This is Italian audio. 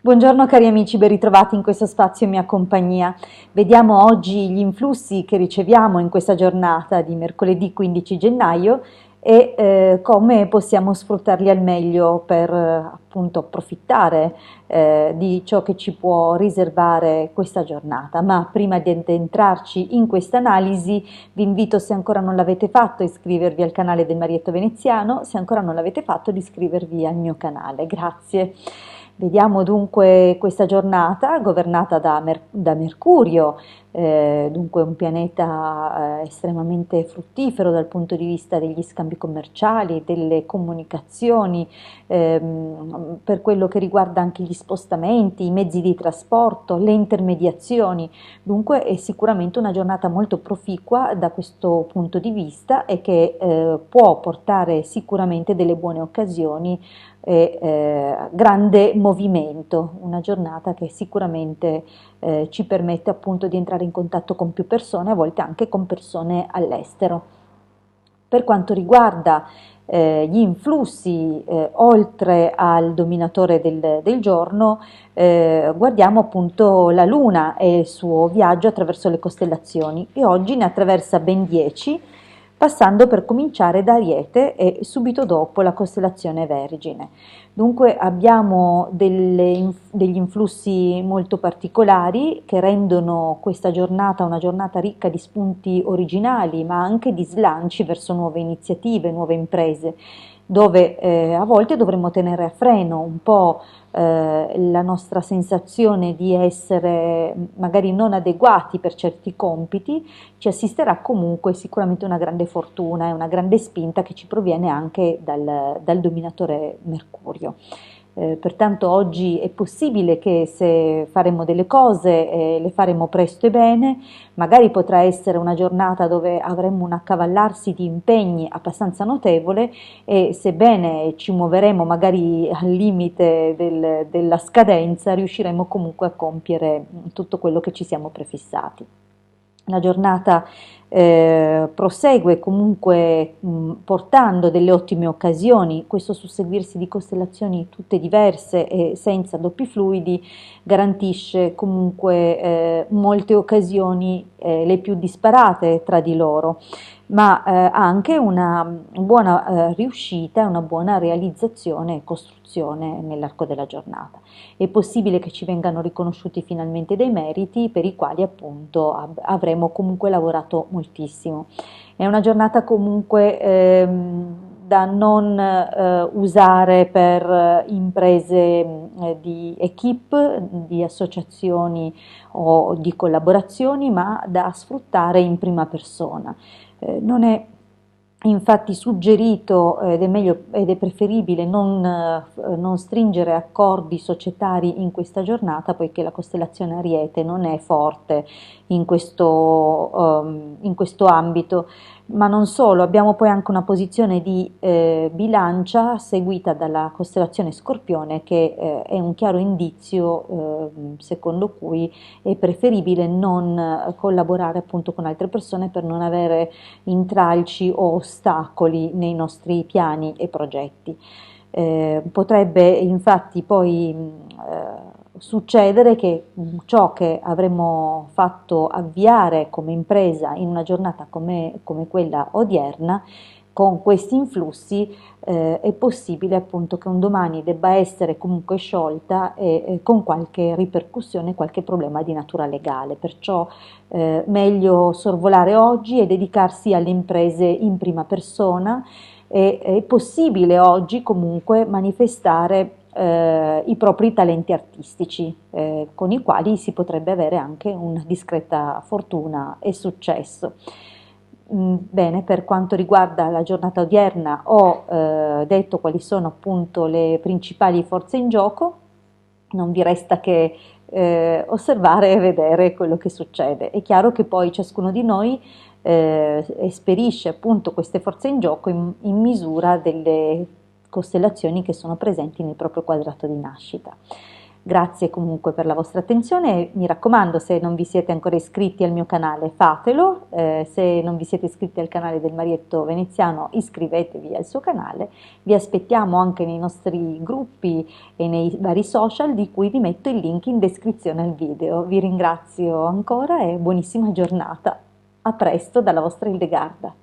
Buongiorno cari amici, ben ritrovati in questo spazio in mia compagnia. Vediamo oggi gli influssi che riceviamo in questa giornata di mercoledì 15 gennaio e come possiamo sfruttarli al meglio per appunto approfittare di ciò che ci può riservare questa giornata. Ma prima di addentrarci in questa analisi vi invito, se ancora non l'avete fatto, a iscrivervi al canale del Marietto Veneziano, se ancora non l'avete fatto, di iscrivervi al mio canale. Grazie. Vediamo dunque questa giornata governata da Mercurio, dunque un pianeta estremamente fruttifero dal punto di vista degli scambi commerciali, delle comunicazioni, per quello che riguarda anche gli spostamenti, i mezzi di trasporto, le intermediazioni. Dunque è sicuramente una giornata molto proficua da questo punto di vista e che può portare sicuramente delle buone occasioni e grande movimento, una giornata che sicuramente ci permette appunto di entrare in contatto con più persone, a volte anche con persone all'estero. Per quanto riguarda gli influssi, oltre al dominatore del giorno, guardiamo appunto la Luna e il suo viaggio attraverso le costellazioni, e oggi ne attraversa ben 10, passando per cominciare da Ariete e subito dopo la costellazione Vergine. Dunque abbiamo degli influssi molto particolari che rendono questa giornata una giornata ricca di spunti originali, ma anche di slanci verso nuove iniziative, nuove imprese, dove a volte dovremmo tenere a freno un po' la nostra sensazione di essere magari non adeguati per certi compiti. Ci assisterà comunque sicuramente una grande fortuna e una grande spinta che ci proviene anche dal dominatore Mercurio. Pertanto oggi è possibile che se faremo delle cose le faremo presto e bene, magari potrà essere una giornata dove avremo un accavallarsi di impegni abbastanza notevole e sebbene ci muoveremo magari al limite della scadenza, riusciremo comunque a compiere tutto quello che ci siamo prefissati. La giornata prosegue comunque portando delle ottime occasioni. Questo susseguirsi di costellazioni tutte diverse e senza doppi fluidi garantisce comunque molte occasioni, le più disparate tra di loro, ma anche una buona riuscita, una buona realizzazione e costruzione nell'arco della giornata. È possibile che ci vengano riconosciuti finalmente dei meriti per i quali appunto avremo comunque lavorato moltissimo. È una giornata comunque da non usare per imprese di equip, di associazioni o di collaborazioni, ma da sfruttare in prima persona. Non è infatti suggerito ed è meglio ed è preferibile non stringere accordi societari in questa giornata, poiché la costellazione Ariete non è forte in questo ambito. Ma non solo, abbiamo poi anche una posizione di bilancia seguita dalla costellazione Scorpione, che è un chiaro indizio secondo cui è preferibile non collaborare appunto con altre persone per non avere intralci o ostacoli nei nostri piani e progetti. Potrebbe infatti poi succedere che ciò che avremmo fatto avviare come impresa in una giornata come quella odierna, con questi influssi è possibile appunto che un domani debba essere comunque sciolta e con qualche ripercussione, qualche problema di natura legale. Perciò meglio sorvolare oggi e dedicarsi alle imprese in prima persona. È possibile oggi comunque manifestare i propri talenti artistici, con i quali si potrebbe avere anche una discreta fortuna e successo. Bene, per quanto riguarda la giornata odierna ho detto quali sono appunto le principali forze in gioco, non vi resta che osservare e vedere quello che succede. È chiaro che poi ciascuno di noi esperisce appunto queste forze in gioco in misura delle costellazioni che sono presenti nel proprio quadrato di nascita. Grazie comunque per la vostra attenzione e mi raccomando, se non vi siete ancora iscritti al mio canale, fatelo. Se non vi siete iscritti al canale del Marietto Veneziano, iscrivetevi al suo canale. Vi aspettiamo anche nei nostri gruppi e nei vari social, di cui vi metto il link in descrizione al video. Vi ringrazio ancora e buonissima giornata. A presto dalla vostra Hildegarda.